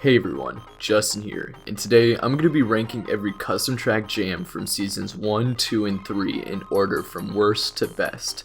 Hey everyone, Justin here, and today I'm going to be ranking every custom track jam from seasons 1, 2, and 3 in order from worst to best.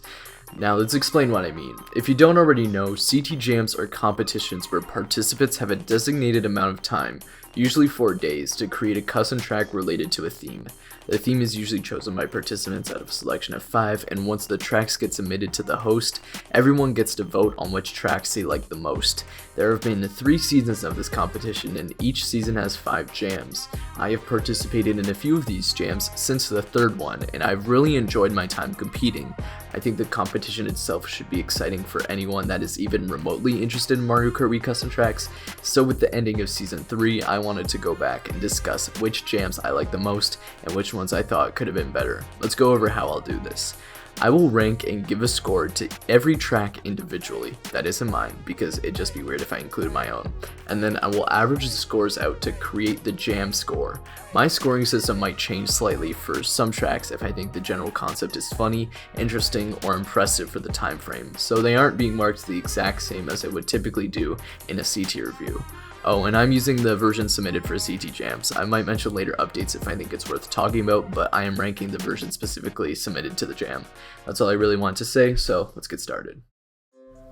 Now let's explain what I mean. If you don't already know, CT jams are competitions where participants have a designated amount of time, usually 4 days, to create a custom track related to a theme. The theme is usually chosen by participants out of a selection of 5, and once the tracks get submitted to the host, everyone gets to vote on which tracks they like the most. There have been 3 seasons of this competition, and each season has 5 jams. I have participated in a few of these jams since the 3rd one, and I've really enjoyed my time competing. I think the competition itself should be exciting for anyone that is even remotely interested in Mario Kart Wii custom tracks, so with the ending of season 3, I wanted to go back and discuss which jams I like the most and which ones I thought could have been better. Let's go over how I'll do this. I will rank and give a score to every track individually, that isn't mine because it'd just be weird if I included my own, and then I will average the scores out to create the jam score. My scoring system might change slightly for some tracks if I think the general concept is funny, interesting, or impressive for the time frame, so they aren't being marked the exact same as I would typically do in a CT review. Oh, and I'm using the version submitted for CT jams. I might mention later updates if I think it's worth talking about, but I am ranking the version specifically submitted to the jam. That's all I really want to say, so let's get started.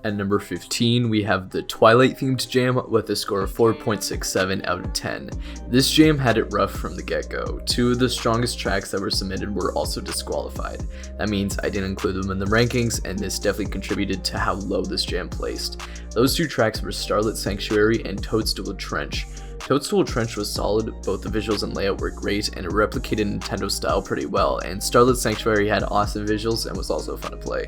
At number 15, we have the Twilight themed jam with a score of 4.67 out of 10. This jam had it rough from the get-go. 2 of the strongest tracks that were submitted were also disqualified. That means I didn't include them in the rankings, and this definitely contributed to how low this jam placed. Those 2 tracks were Starlit Sanctuary and Toadstool Trench. Toadstool Trench was solid, both the visuals and layout were great, and it replicated Nintendo style pretty well, and Starlit Sanctuary had awesome visuals and was also fun to play.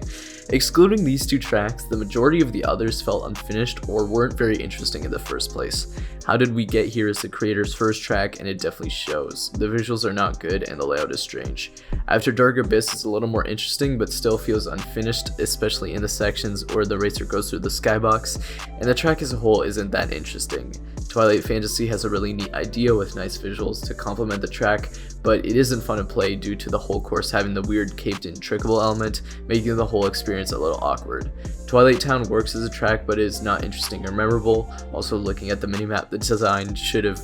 Excluding these 2 tracks, the majority of the others felt unfinished or weren't very interesting in the first place. How Did We Get Here is the creator's first track, and it definitely shows. The visuals are not good and the layout is strange. After Dark Abyss is a little more interesting but still feels unfinished, especially in the sections where the racer goes through the skybox, and the track as a whole isn't that interesting. Twilight Fantasy has a really neat idea with nice visuals to complement the track, but it isn't fun to play due to the whole course having the weird caped-in trickable element, making the whole experience a little awkward. Twilight Town works as a track but is not interesting or memorable. Also, looking at the minimap, the design should have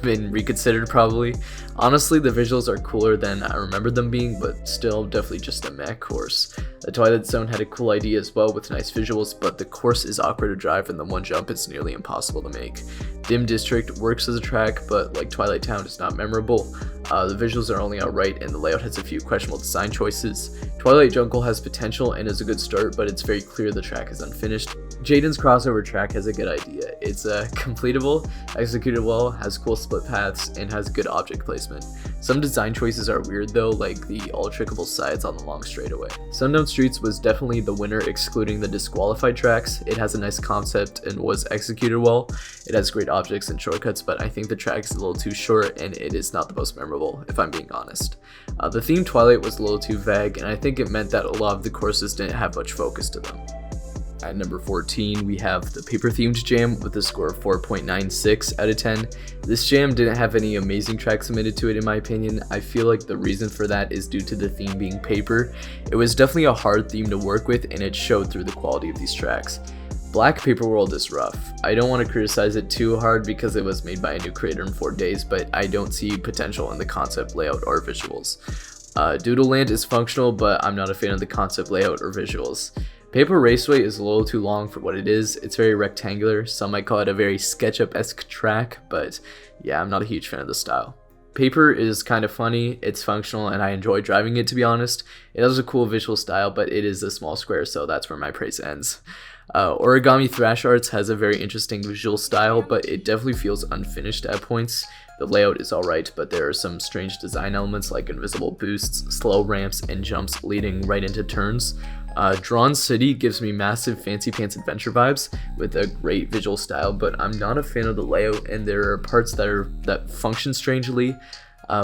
been reconsidered probably. Honestly, the visuals are cooler than I remember them being, but still definitely just a meh course. The Twilight Zone had a cool idea as well with nice visuals, but the course is awkward to drive and the one jump is nearly impossible to make. Dim District works as a track, but like Twilight Town is not memorable. The visuals are only alright and the layout has a few questionable design choices. Twilight Jungle has potential and is a good start, but it's very clear the track is unfinished. Jaden's crossover track has a good idea. It's completable, executed well, has cool split paths, and has good object placement. Some design choices are weird though, like the all trickable sides on the long straightaway. Sundown Streets was definitely the winner excluding the disqualified tracks. It has a nice concept and was executed well. It has great objects and shortcuts, but I think the track is a little too short and it is not the most memorable, if I'm being honest. The theme Twilight was a little too vague, and I think it meant that a lot of the courses didn't have much focus to them. At number 14, we have the Paper themed jam with a score of 4.96 out of 10. This jam didn't have any amazing tracks submitted to it in my opinion. I feel like the reason for that is due to the theme being paper. It was definitely a hard theme to work with and it showed through the quality of these tracks. Black Paper World is rough. I don't want to criticize it too hard because it was made by a new creator in 4 days, but I don't see potential in the concept, layout, or visuals. Doodle Land is functional, but I'm not a fan of the concept, layout, or visuals. Paper Raceway is a little too long for what it is. It's very rectangular. Some might call it a very SketchUp-esque track, but yeah, I'm not a huge fan of the style. Paper is kind of funny, it's functional, and I enjoy driving it to be honest. It has a cool visual style, but it is a small square, so that's where my praise ends. Origami Thrash Arts has a very interesting visual style, but it definitely feels unfinished at points. The layout is alright, but there are some strange design elements like invisible boosts, slow ramps, and jumps leading right into turns. Drawn City gives me massive Fancy Pants Adventure vibes with a great visual style, but I'm not a fan of the layout and there are parts that function strangely.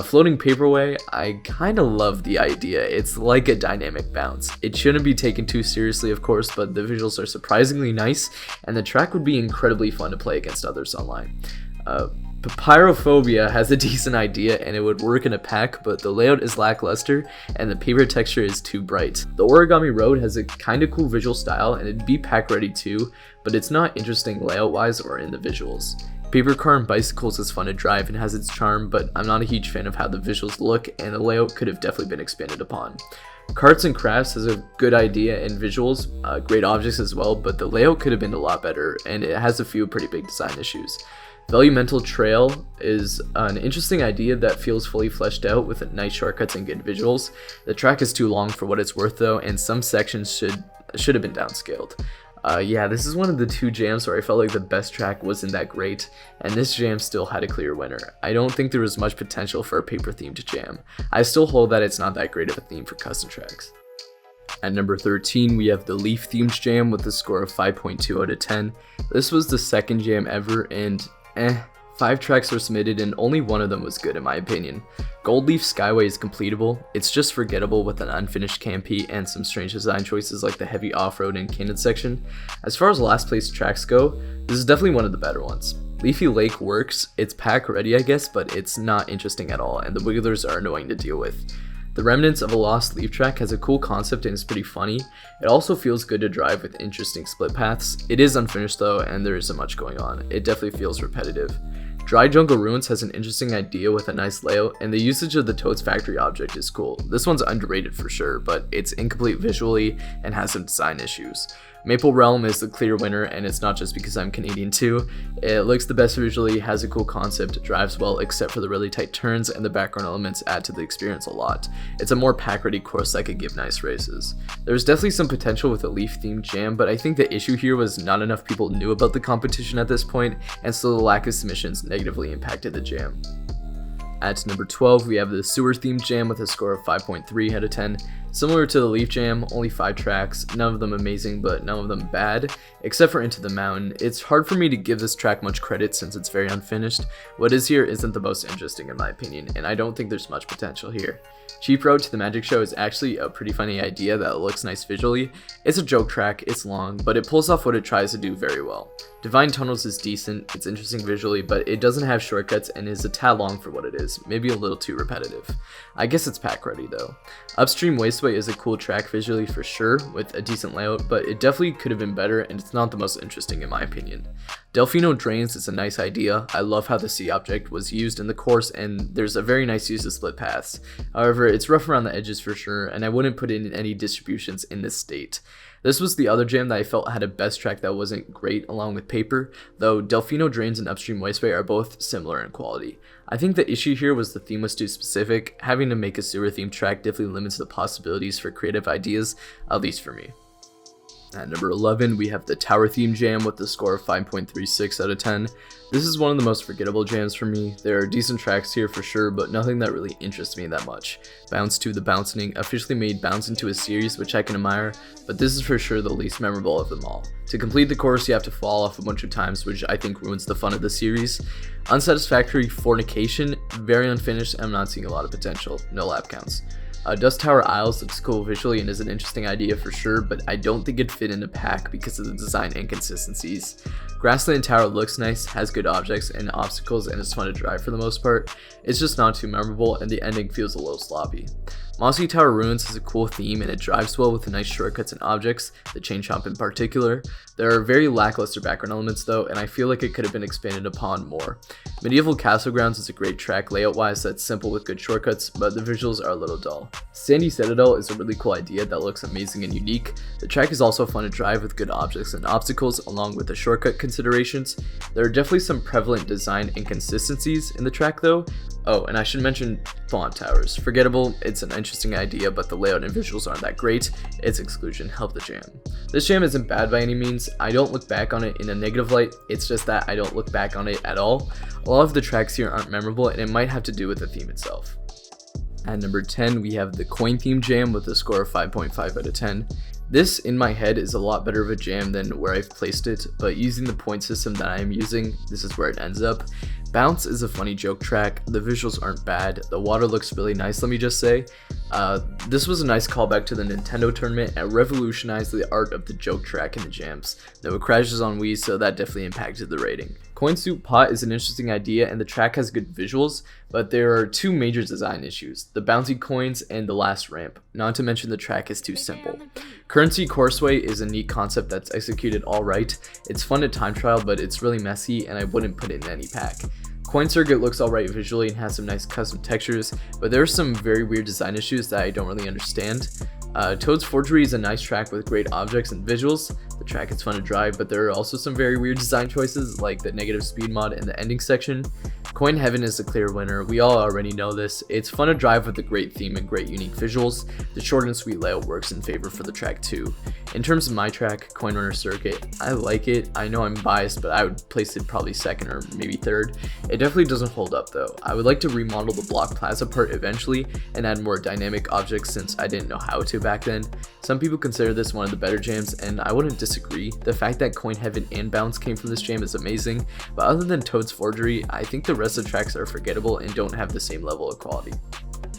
Floating Paperway, I kinda love the idea. It's like a dynamic bounce. It shouldn't be taken too seriously of course, but the visuals are surprisingly nice and the track would be incredibly fun to play against others online. Papyrophobia has a decent idea and it would work in a pack, but the layout is lackluster and the paper texture is too bright. The Origami Road has a kinda cool visual style and it'd be pack ready too, but it's not interesting layout wise or in the visuals. Paper Car and Bicycles is fun to drive and has its charm, but I'm not a huge fan of how the visuals look, and the layout could have definitely been expanded upon. Carts and Crafts has a good idea and visuals, great objects as well, but the layout could have been a lot better, and it has a few pretty big design issues. Volumental Trail is an interesting idea that feels fully fleshed out with nice shortcuts and good visuals. The track is too long for what it's worth though, and some sections should have been downscaled. Yeah, this is one of the two jams where I felt like the best track wasn't that great, and this jam still had a clear winner. I don't think there was much potential for a paper-themed jam. I still hold that it's not that great of a theme for custom tracks. At number 13, we have the Leaf-themed jam with a score of 5.2 out of 10. This was the second jam ever, and 5 tracks were submitted and only one of them was good in my opinion. Gold Leaf Skyway is completable, it's just forgettable with an unfinished campy and some strange design choices like the heavy off-road and cannon section. As far as last place tracks go, this is definitely one of the better ones. Leafy Lake works, it's pack ready I guess, but it's not interesting at all and the wigglers are annoying to deal with. The Remnants of a Lost Leaf track has a cool concept and is pretty funny. It also feels good to drive with interesting split paths. It is unfinished though and there isn't much going on. It definitely feels repetitive. Dry Jungle Ruins has an interesting idea with a nice layout and the usage of the Toad's factory object is cool. This one's underrated for sure, but it's incomplete visually and has some design issues. Maple Realm is the clear winner and it's not just because I'm Canadian too. It looks the best visually, has a cool concept, drives well except for the really tight turns and the background elements add to the experience a lot. It's a more pack ready course that could give nice races. There's definitely some potential with a Leaf themed jam, but I think the issue here was not enough people knew about the competition at this point and so the lack of submissions negatively impacted the jam. At number 12, we have the Sewer themed jam with a score of 5.3 out of 10. Similar to the Leaf jam, only 5 tracks, none of them amazing but none of them bad, except for Into the Mountain. It's hard for me to give this track much credit since it's very unfinished. What is here isn't the most interesting in my opinion, and I don't think there's much potential here. Cheap Road to the Magic Show is actually a pretty funny idea that looks nice visually. It's a joke track, it's long, but it pulls off what it tries to do very well. Divine Tunnels is decent, it's interesting visually, but it doesn't have shortcuts and is a tad long for what it is, maybe a little too repetitive. I guess it's pack ready though. Upstream Wasteway is a cool track visually for sure, with a decent layout, but it definitely could have been better and it's not the most interesting in my opinion. Delfino Drains is a nice idea. I love how the sea object was used in the course and there's a very nice use of split paths. However, it's rough around the edges for sure and I wouldn't put in any distributions in this state. This was the other jam that I felt had a best track that wasn't great along with Paper, though Delfino Drains and Upstream Wasteway are both similar in quality. I think the issue here was the theme was too specific. Having to make a sewer themed track definitely limits the possibilities for creative ideas, at least for me. At number 11, we have the Tower Theme Jam with a score of 5.36 out of 10. This is one of the most forgettable jams for me. There are decent tracks here for sure, but nothing that really interests me that much. Bounce to the Bouncing officially made Bounce into a series, which I can admire, but this is for sure the least memorable of them all. To complete the course, you have to fall off a bunch of times, which I think ruins the fun of the series. Unsatisfactory Fornication, very unfinished, and I'm not seeing a lot of potential. No lap counts. Dust Tower Isles looks cool visually and is an interesting idea for sure, but I don't think it'd fit in a pack because of the design inconsistencies. Grassland Tower looks nice, has good objects and obstacles, and is fun to drive for the most part. It's just not too memorable and the ending feels a little sloppy. Mossy Tower Ruins has a cool theme and it drives well with nice shortcuts and objects, the chain chomp in particular. There are very lackluster background elements though, and I feel like it could have been expanded upon more. Medieval Castle Grounds is a great track layout wise that's simple with good shortcuts, but the visuals are a little dull. Sandy Citadel is a really cool idea that looks amazing and unique. The track is also fun to drive with good objects and obstacles along with the shortcut considerations. There are definitely some prevalent design inconsistencies in the track though. Oh, and I should mention Font Towers. Forgettable, it's an interesting idea, but the layout and visuals aren't that great. Its exclusion helped the jam. This jam isn't bad by any means. I don't look back on it in a negative light, it's just that I don't look back on it at all. A lot of the tracks here aren't memorable and it might have to do with the theme itself. At number 10, we have the Coin Theme Jam with a score of 5.5 out of 10. This, in my head, is a lot better of a jam than where I've placed it, but using the point system that I am using, this is where it ends up. Bounce is a funny joke track, the visuals aren't bad, the water looks really nice, let me just say. This was a nice callback to the Nintendo tournament and revolutionized the art of the joke track in the jams. Though it crashes on Wii, so that definitely impacted the rating. Coin Soup Pot is an interesting idea and the track has good visuals, but there are two major design issues: the bouncy coins and the last ramp, not to mention the track is too simple. Currency Courseway is a neat concept that's executed alright. It's fun to time trial, but it's really messy and I wouldn't put it in any pack. Coin Circuit looks alright visually and has some nice custom textures, but there are some very weird design issues that I don't really understand. Toad's Forgery is a nice track with great objects and visuals. The track is fun to drive, but there are also some very weird design choices like the negative speed mod in the ending section. Coin Heaven is the clear winner. We all already know this. It's fun to drive with a great theme and great unique visuals. The short and sweet layout works in favor for the track too. In terms of my track, Coin Runner Circuit, I like it. I know I'm biased, but I would place it probably second or maybe third. It definitely doesn't hold up though. I would like to remodel the Block Plaza part eventually and add more dynamic objects since I didn't know how to back then. Some people consider this one of the better jams and I wouldn't disagree. The fact that Coin Heaven and Bounce came from this jam is amazing, but other than Toad's Forgery, I think the rest of the tracks are forgettable and don't have the same level of quality.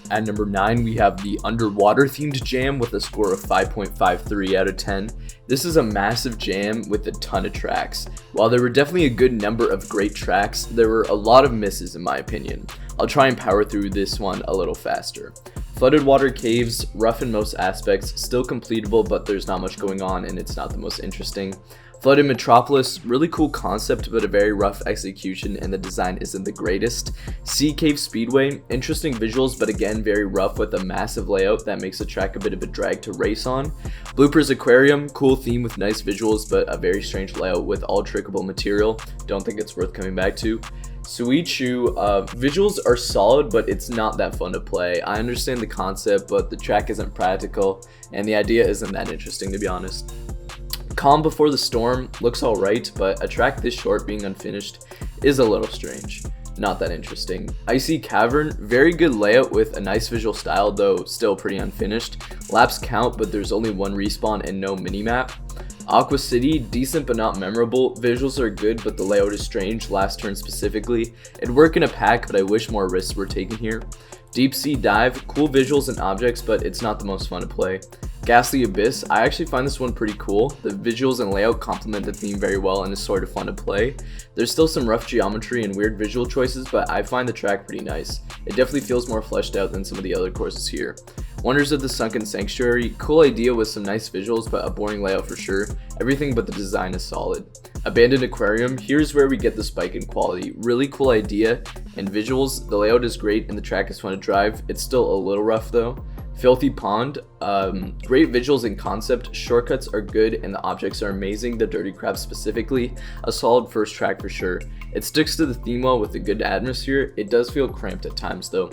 At number 9, we have the Underwater themed jam with a score of 5.53 out of 10. This is a massive jam with a ton of tracks. While there were definitely a good number of great tracks, there were a lot of misses in my opinion. I'll try and power through this one a little faster. Flooded Water Caves, rough in most aspects, still completable, but there's not much going on and it's not the most interesting. Flooded Metropolis, really cool concept but a very rough execution and the design isn't the greatest. Sea Cave Speedway, interesting visuals but again very rough with a massive layout that makes the track a bit of a drag to race on. Bloopers Aquarium, cool theme with nice visuals but a very strange layout with all trickable material, don't think it's worth coming back to. Suichu, visuals are solid but it's not that fun to play. I understand the concept but the track isn't practical and the idea isn't that interesting to be honest. Calm Before the Storm looks alright, but a track this short being unfinished is a little strange. Not that interesting. Icy Cavern, very good layout with a nice visual style though still pretty unfinished. Laps count but there's only one respawn and no minimap. Aqua City, decent but not memorable. Visuals are good but the layout is strange, last turn specifically. It'd work in a pack but I wish more risks were taken here. Deep Sea Dive, cool visuals and objects but it's not the most fun to play. Ghastly Abyss, I actually find this one pretty cool. The visuals and layout complement the theme very well and is sort of fun to play. There's still some rough geometry and weird visual choices, but I find the track pretty nice. It definitely feels more fleshed out than some of the other courses here. Wonders of the Sunken Sanctuary, cool idea with some nice visuals but a boring layout for sure. Everything but the design is solid. Abandoned Aquarium, here's where we get the spike in quality. Really cool idea and visuals, the layout is great and the track is fun to drive. It's still a little rough though. Filthy Pond, great visuals and concept, shortcuts are good and the objects are amazing, the Dirty Crab specifically, a solid first track for sure. It sticks to the theme well with a good atmosphere, it does feel cramped at times though.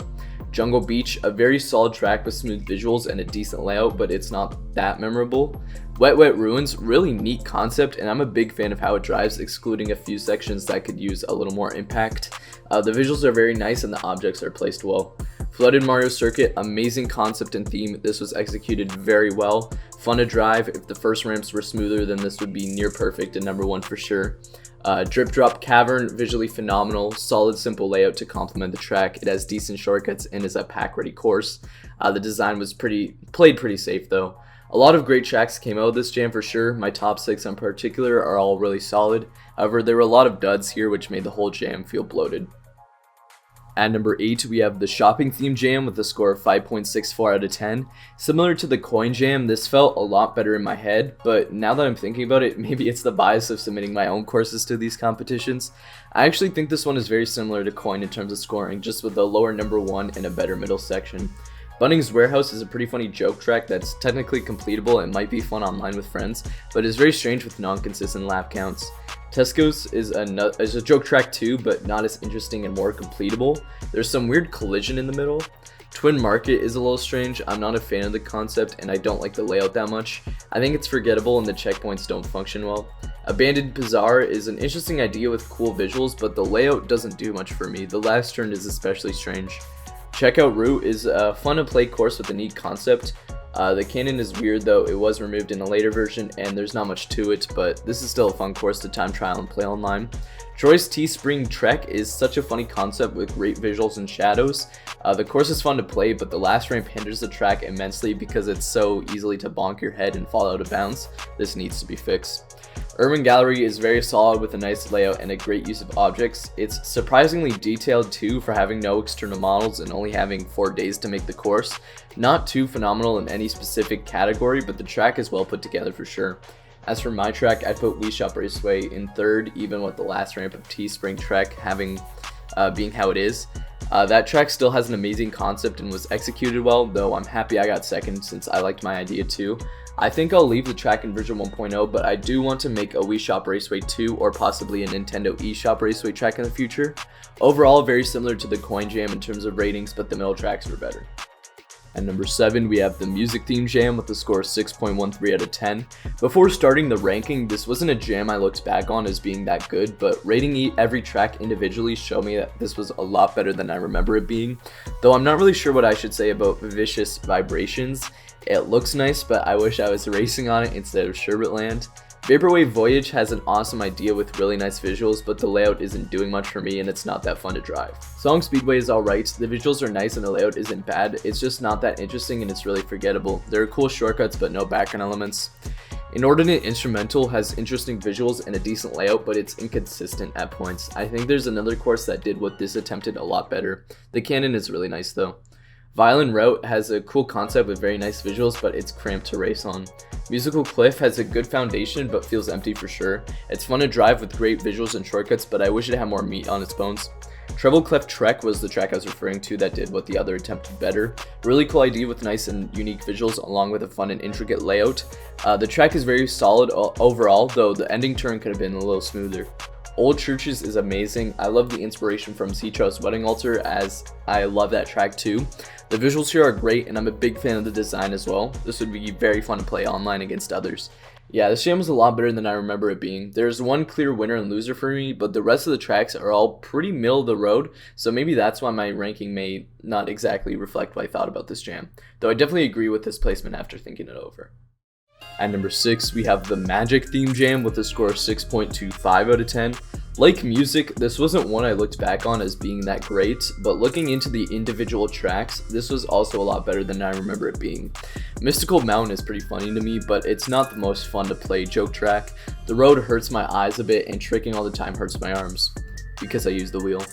Jungle Beach, a very solid track with smooth visuals and a decent layout, but it's not that memorable. Wet Wet Ruins, really neat concept and I'm a big fan of how it drives, excluding a few sections that could use a little more impact. The visuals are very nice and the objects are placed well. Flooded Mario Circuit, amazing concept and theme. This was executed very well. Fun to drive. If the first ramps were smoother, then this would be near perfect and number one for sure. Drip Drop Cavern, visually phenomenal. Solid, simple layout to complement the track. It has decent shortcuts and is a pack-ready course. The design was played pretty safe though. A lot of great tracks came out of this jam for sure. My top 6 in particular are all really solid. However, there were a lot of duds here which made the whole jam feel bloated. At number 8, we have the Shopping Theme Jam with a score of 5.64 out of 10. Similar to the Coin Jam, this felt a lot better in my head, but now that I'm thinking about it, maybe it's the bias of submitting my own courses to these competitions. I actually think this one is very similar to Coin in terms of scoring, just with a lower number 1 and a better middle section. Bunnings Warehouse is a pretty funny joke track that's technically completable and might be fun online with friends, but is very strange with non-consistent lap counts. Tesco's is a joke track too, but not as interesting and more completable. There's some weird collision in the middle. Twin Market is a little strange. I'm not a fan of the concept and I don't like the layout that much. I think it's forgettable and the checkpoints don't function well. Abandoned Bazaar is an interesting idea with cool visuals, but the layout doesn't do much for me. The last turn is especially strange. Checkout Route is a fun to play course with a neat concept. The cannon is weird though, it was removed in a later version and there's not much to it, but this is still a fun course to time trial and play online. Troy's T-Spring Trek is such a funny concept with great visuals and shadows. The course is fun to play, but the last ramp hinders the track immensely because it's so easily to bonk your head and fall out of bounds. This needs to be fixed. Urban Gallery is very solid with a nice layout and a great use of objects. It's surprisingly detailed too for having no external models and only having 4 days to make the course. Not too phenomenal in any specific category, but the track is well put together for sure. As for my track, I put Wii Shop Raceway in third, even with the last ramp of T-Spring Trek being how it is. That track still has an amazing concept and was executed well, though I'm happy I got second since I liked my idea too. I think I'll leave the track in version 1.0, but I do want to make a Wii Shop Raceway 2 or possibly a Nintendo eShop Raceway track in the future. Overall, very similar to the Coin Jam in terms of ratings, but the middle tracks were better. At number 7, we have the Music Theme Jam with a score of 6.13 out of 10. Before starting the ranking, this wasn't a jam I looked back on as being that good, but rating every track individually showed me that this was a lot better than I remember it being. Though I'm not really sure what I should say about Vicious Vibrations. It looks nice, but I wish I was racing on it instead of Sherbetland. Vaporwave Voyage has an awesome idea with really nice visuals, but the layout isn't doing much for me and it's not that fun to drive. Song Speedway is alright, the visuals are nice and the layout isn't bad, it's just not that interesting and it's really forgettable. There are cool shortcuts but no background elements. Inordinate Instrumental has interesting visuals and a decent layout, but it's inconsistent at points. I think there's another course that did what this attempted a lot better. The cannon is really nice though. Violin Route has a cool concept with very nice visuals, but it's cramped to race on. Musical Cliff has a good foundation, but feels empty for sure. It's fun to drive with great visuals and shortcuts, but I wish it had more meat on its bones. Treble Clef Trek was the track I was referring to that did what the other attempted better. Really cool idea with nice and unique visuals along with a fun and intricate layout. The track is very solid overall, though the ending turn could have been a little smoother. Old Churches is amazing. I love the inspiration from Citro's Wedding Altar, as I love that track too. The visuals here are great and I'm a big fan of the design as well. This would be very fun to play online against others. Yeah, this jam was a lot better than I remember it being. There's one clear winner and loser for me, but the rest of the tracks are all pretty middle of the road, so maybe that's why my ranking may not exactly reflect what I thought about this jam. Though I definitely agree with this placement after thinking it over. At number 6, we have the Magic Theme Jam with a score of 6.25 out of 10. Like Music, this wasn't one I looked back on as being that great, but looking into the individual tracks, this was also a lot better than I remember it being. Mystical Mountain is pretty funny to me, but it's not the most fun to play joke track. The road hurts my eyes a bit and tricking all the time hurts my arms, because I use the wheel.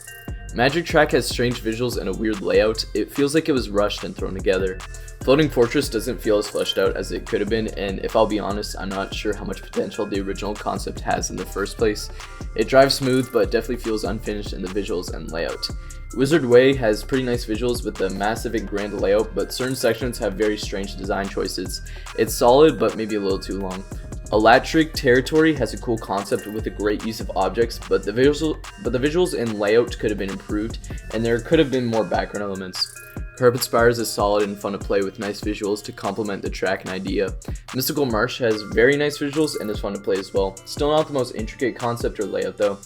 Magic Track has strange visuals and a weird layout. It feels like it was rushed and thrown together. Floating Fortress doesn't feel as fleshed out as it could have been, and if I'll be honest, I'm not sure how much potential the original concept has in the first place. It drives smooth, but definitely feels unfinished in the visuals and layout. Wizard Way has pretty nice visuals with a massive and grand layout, but certain sections have very strange design choices. It's solid, but maybe a little too long. Electric Territory has a cool concept with a great use of objects, but the visuals and layout could have been improved, and there could have been more background elements. Carpet Spires is solid and fun to play with nice visuals to complement the track and idea. Mystical Marsh has very nice visuals and is fun to play as well. Still not the most intricate concept or layout though.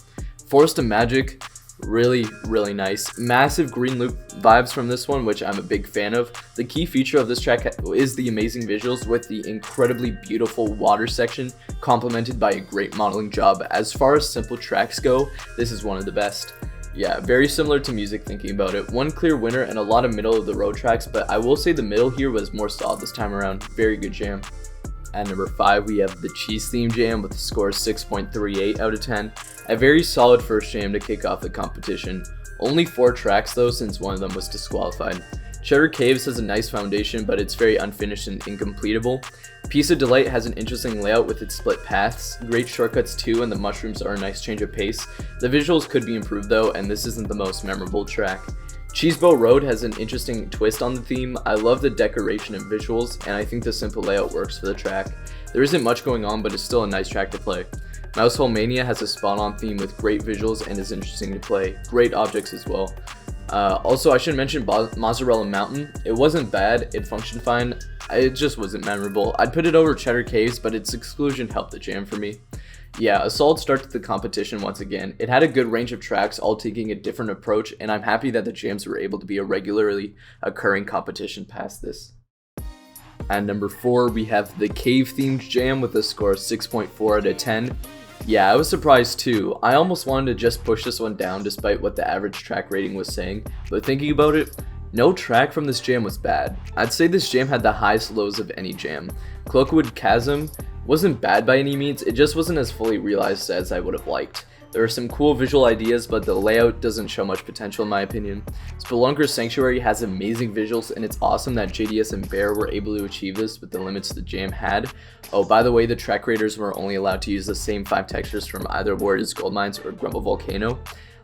Forest of Magic, really nice. Massive green loop vibes from this one, which I'm a big fan of. The key feature of this track is the amazing visuals with the incredibly beautiful water section complemented by a great modeling job. As far as simple tracks go, this is one of the best. Yeah, very similar to Music thinking about it. One clear winner and a lot of middle of the road tracks, but I will say the middle here was more solid this time around. Very good jam. At number 5, we have the Cheese Theme Jam with a score of 6.38 out of 10. A very solid first jam to kick off the competition. Only 4 tracks though, since one of them was disqualified. Cheddar Caves has a nice foundation, but it's very unfinished and incompletable. Piece of Delight has an interesting layout with its split paths, great shortcuts too, and the mushrooms are a nice change of pace. The visuals could be improved though, and this isn't the most memorable track. Cheesebow Road has an interesting twist on the theme. I love the decoration and visuals, and I think the simple layout works for the track. There isn't much going on, but it's still a nice track to play. Mousehole Mania has a spot-on theme with great visuals and is interesting to play. Great objects as well. Also, I should mention Mozzarella Mountain. It wasn't bad, it functioned fine, it just wasn't memorable. I'd put it over Cheddar Caves, but its exclusion helped the jam for me. Yeah, a solid start to the competition once again. It had a good range of tracks, all taking a different approach, and I'm happy that the jams were able to be a regularly occurring competition past this. At number 4, we have the cave-themed jam with a score of 6.4 out of 10. Yeah, I was surprised too. I almost wanted to just push this one down despite what the average track rating was saying, but thinking about it, no track from this jam was bad. I'd say this jam had the highest lows of any jam. Cloakwood Chasm wasn't bad by any means, it just wasn't as fully realized as I would have liked. There are some cool visual ideas, but the layout doesn't show much potential in my opinion. Spelunker's Sanctuary has amazing visuals, and it's awesome that JDS and Bear were able to achieve this with the limits the jam had. Oh, by the way, the track creators were only allowed to use the same 5 textures from either Warriors Gold Mines or Grumble Volcano.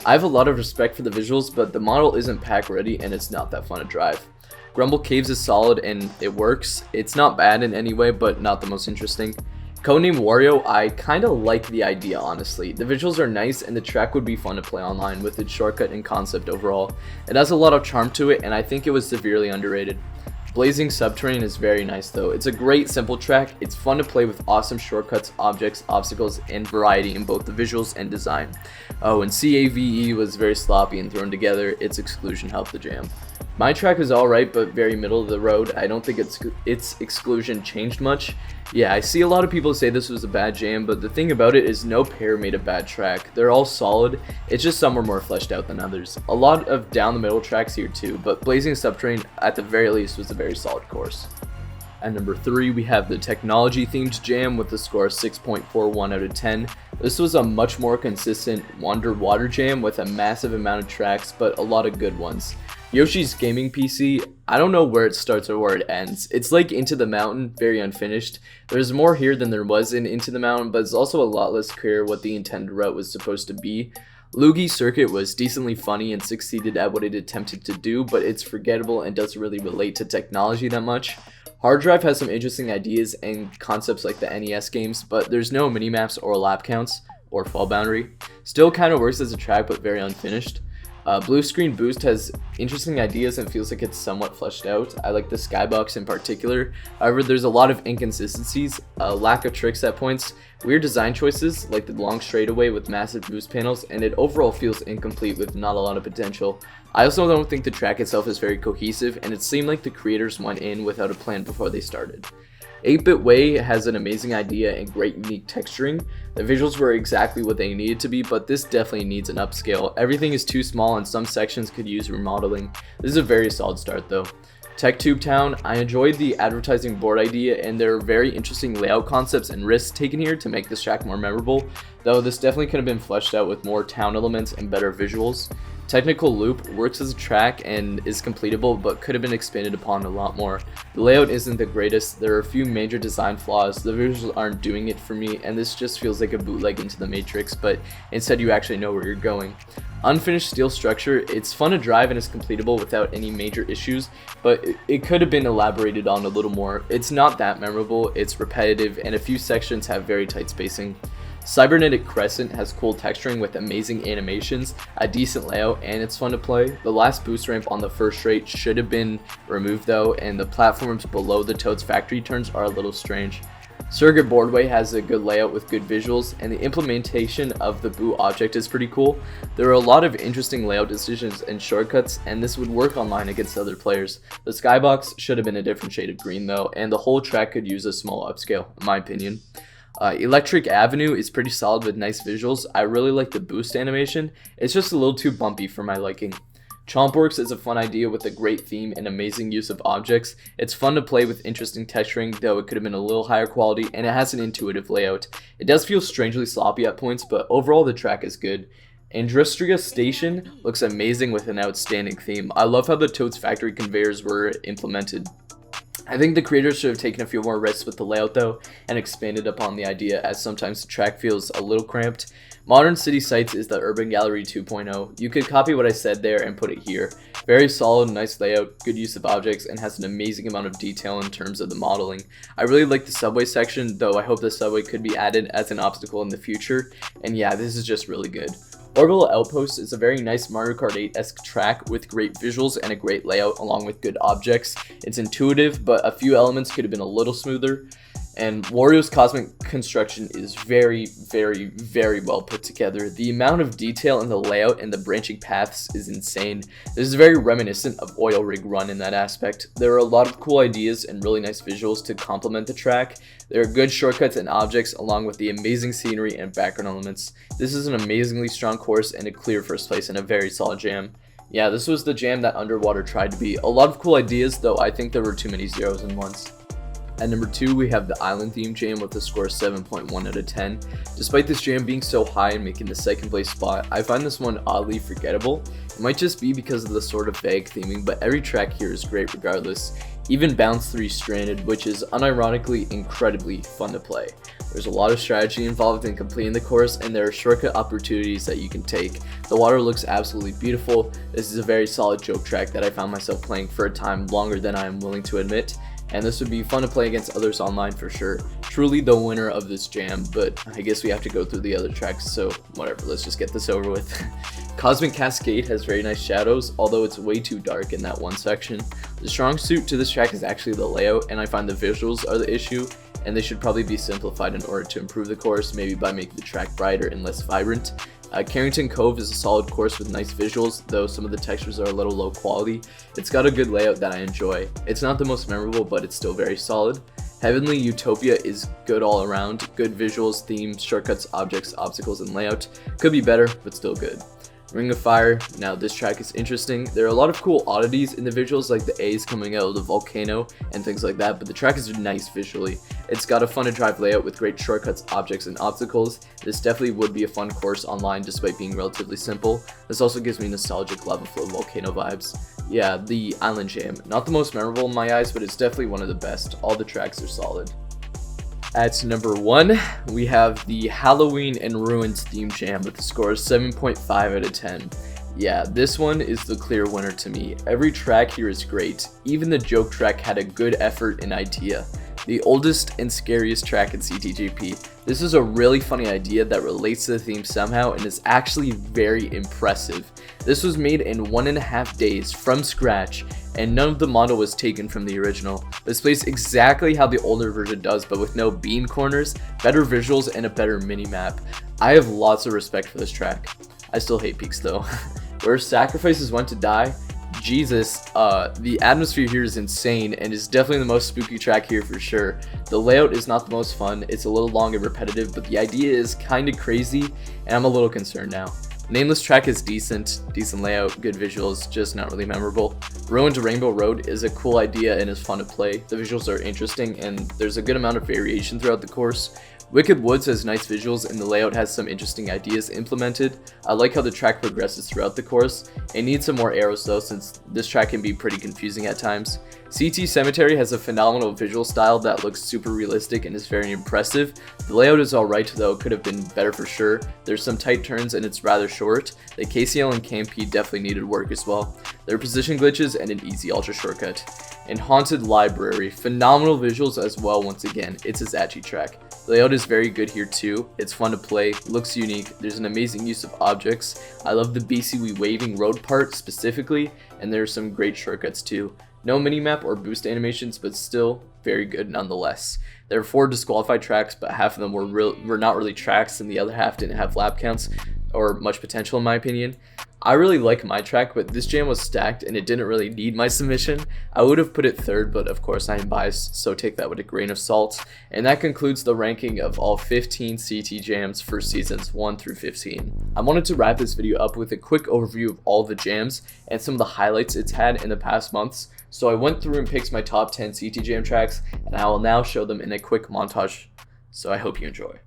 I have a lot of respect for the visuals, but the model isn't pack ready and it's not that fun to drive. Grumble Caves is solid and it works. It's not bad in any way, but not the most interesting. Codename Wario, I kinda like the idea honestly. The visuals are nice and the track would be fun to play online with its shortcut and concept overall. It has a lot of charm to it and I think it was severely underrated. Blazing Subterranean is very nice though. It's a great simple track, it's fun to play with awesome shortcuts, objects, obstacles, and variety in both the visuals and design. Oh, and CAVE was very sloppy and thrown together, its exclusion helped the jam. My track is alright, but very middle of the road. I don't think its exclusion changed much. Yeah, I see a lot of people say this was a bad jam, but the thing about it is no pair made a bad track. They're all solid, it's just some were more fleshed out than others. A lot of down the middle tracks here too, but Blazing Subterranean at the very least was a very solid course. At number 3, we have the technology themed jam with a score of 6.41 out of 10. This was a much more consistent water jam with a massive amount of tracks, but a lot of good ones. Yoshi's Gaming PC, I don't know where it starts or where it ends. It's like Into the Mountain, very unfinished. There's more here than there was in Into the Mountain, but it's also a lot less clear what the intended route was supposed to be. Loogie Circuit was decently funny and succeeded at what it attempted to do, but it's forgettable and doesn't really relate to technology that much. Hard Drive has some interesting ideas and concepts like the NES games, but there's no minimaps or lap counts or fall boundary. Still kind of works as a track, but very unfinished. Blue Screen Boost has interesting ideas and feels like it's somewhat fleshed out. I like the skybox in particular. However, there's a lot of inconsistencies, lack of tricks at points, weird design choices like the long straightaway with massive boost panels, and it overall feels incomplete with not a lot of potential. I also don't think the track itself is very cohesive, and it seemed like the creators went in without a plan before they started. 8-Bit Way has an amazing idea and great unique texturing. The visuals were exactly what they needed to be, but this definitely needs an upscale. Everything is too small and some sections could use remodeling. This is a very solid start though. TechTube Town, I enjoyed the advertising board idea and there are very interesting layout concepts and risks taken here to make this track more memorable, though this definitely could have been fleshed out with more town elements and better visuals. Technical Loop works as a track and is completable, but could have been expanded upon a lot more. The layout isn't the greatest, there are a few major design flaws, the visuals aren't doing it for me, and this just feels like a bootleg into the Matrix, but instead you actually know where you're going. Unfinished Steel Structure, it's fun to drive and is completable without any major issues, but it could have been elaborated on a little more. It's not that memorable, it's repetitive, and a few sections have very tight spacing. Cybernetic Crescent has cool texturing with amazing animations, a decent layout, and it's fun to play. The last boost ramp on the first straight should have been removed though, and the platforms below the Toad's factory turns are a little strange. Surrogate Boardway has a good layout with good visuals, and the implementation of the boot object is pretty cool. There are a lot of interesting layout decisions and shortcuts, and this would work online against other players. The skybox should have been a different shade of green though, and the whole track could use a small upscale, in my opinion. Electric Avenue is pretty solid with nice visuals. I really like the boost animation. It's just a little too bumpy for my liking. Chompworks is a fun idea with a great theme and amazing use of objects. It's fun to play with interesting texturing, though it could have been a little higher quality, and it has an intuitive layout. It does feel strangely sloppy at points, but overall the track is good. Industria Station looks amazing with an outstanding theme. I love how the Toad's factory conveyors were implemented. I think the creators should have taken a few more risks with the layout though, and expanded upon the idea, as sometimes the track feels a little cramped. Modern City Sights is the Urban Gallery 2.0. You could copy what I said there and put it here. Very solid, nice layout, good use of objects, and has an amazing amount of detail in terms of the modeling. I really like the subway section, though I hope the subway could be added as an obstacle in the future, and yeah, this is just really good. Orbital Outpost is a very nice Mario Kart 8-esque track with great visuals and a great layout along with good objects. It's intuitive, but a few elements could have been a little smoother. And Wario's cosmic construction is very, very, very well put together. The amount of detail in the layout and the branching paths is insane. This is very reminiscent of Oil Rig Run in that aspect. There are a lot of cool ideas and really nice visuals to complement the track. There are good shortcuts and objects along with the amazing scenery and background elements. This is an amazingly strong course and a clear first place and a very solid jam. Yeah, this was the jam that Underwater tried to be. A lot of cool ideas, though I think there were too many zeros and ones. At number 2, we have the Island Theme Jam with a score of 7.1 out of 10. Despite this jam being so high and making the second place spot, I find this one oddly forgettable. It might just be because of the sort of vague theming, but every track here is great regardless. Even Bounce 3 Stranded, which is unironically incredibly fun to play. There's a lot of strategy involved in completing the course, and there are shortcut opportunities that you can take. The water looks absolutely beautiful. This is a very solid joke track that I found myself playing for a time longer than I am willing to admit. And this would be fun to play against others online for sure. Truly the winner of this jam, but I guess we have to go through the other tracks, so whatever, let's just get this over with. Cosmic Cascade has very nice shadows, although it's way too dark in that one section. The strong suit to this track is actually the layout, and I find the visuals are the issue, and they should probably be simplified in order to improve the course, maybe by making the track brighter and less vibrant. Carrington Cove is a solid course with nice visuals, though some of the textures are a little low quality. It's got a good layout that I enjoy. It's not the most memorable, but it's still very solid. Heavenly Utopia is good all around. Good visuals, themes, shortcuts, objects, obstacles, and layout. Could be better, but still good. Ring of Fire, now this track is interesting. There are a lot of cool oddities in the visuals, like the A's coming out of the volcano and things like that, but the track is nice visually. It's got a fun to drive layout with great shortcuts, objects, and obstacles. This definitely would be a fun course online despite being relatively simple. This also gives me nostalgic lava flow volcano vibes. Yeah, the Island Jam, not the most memorable in my eyes, but it's definitely one of the best. All the tracks are solid. At number 1, we have the Halloween and Ruins theme jam with a score of 7.5 out of 10. Yeah, this one is the clear winner to me. Every track here is great. Even the joke track had a good effort and idea. The oldest and scariest track in CTGP. This is a really funny idea that relates to the theme somehow and is actually very impressive. This was made in 1.5 days from scratch, and none of the model was taken from the original. This plays exactly how the older version does, but with no bean corners, better visuals, and a better mini-map. I have lots of respect for this track. I still hate peaks though. Where sacrifices went to die, Jesus, the atmosphere here is insane and is definitely the most spooky track here for sure. The layout is not the most fun, it's a little long and repetitive, but the idea is kinda crazy, and I'm a little concerned now. Nameless track is decent layout, good visuals, just not really memorable. Ruined Rainbow Road is a cool idea and is fun to play. The visuals are interesting and there's a good amount of variation throughout the course. Wicked Woods has nice visuals and the layout has some interesting ideas implemented. I like how the track progresses throughout the course. It needs some more arrows though, since this track can be pretty confusing at times. CT Cemetery has a phenomenal visual style that looks super realistic and is very impressive. The layout is alright though, could have been better for sure. There's some tight turns and it's rather short. The KCL and KMP definitely needed work as well. There are position glitches and an easy ultra shortcut. And Haunted Library, phenomenal visuals as well once again, it's a Zachi track. The layout is very good here too, it's fun to play, looks unique, there's an amazing use of objects. I love the BCW waving road part specifically, and there are some great shortcuts too. No minimap or boost animations, but still very good nonetheless. There are 4 disqualified tracks, but half of them were not really tracks and the other half didn't have lap counts or much potential in my opinion. I really like my track, but this jam was stacked and it didn't really need my submission. I would have put it 3rd, but of course I am biased, so take that with a grain of salt. And that concludes the ranking of all 15 CT jams for seasons 1 through 15. I wanted to wrap this video up with a quick overview of all the jams and some of the highlights it's had in the past months. So I went through and picked my top 10 CT jam tracks, and I will now show them in a quick montage. So I hope you enjoy.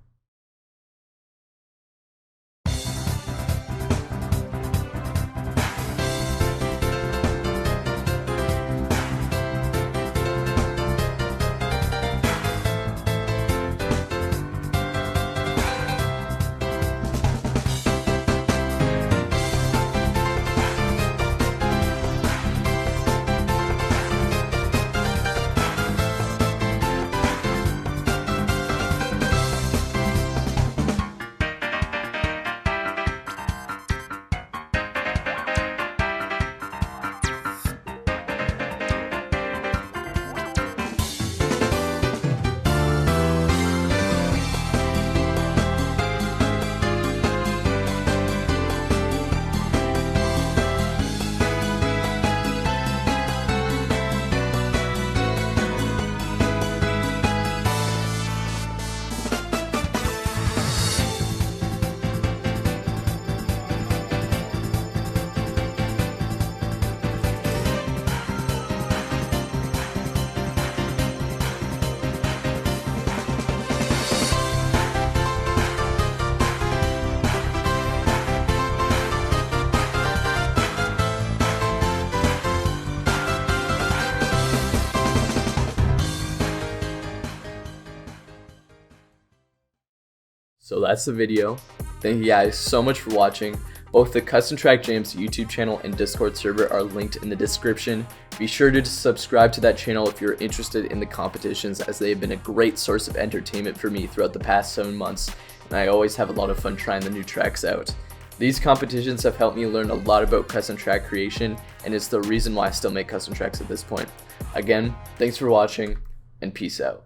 So that's the video. Thank you guys so much for watching. Both the Custom Track Jams YouTube channel and Discord server are linked in the description. Be sure to subscribe to that channel if you're interested in the competitions, as they have been a great source of entertainment for me throughout the past 7 months, and I always have a lot of fun trying the new tracks out. These competitions have helped me learn a lot about custom track creation, and it's the reason why I still make custom tracks at this point. Again, thanks for watching, and peace out.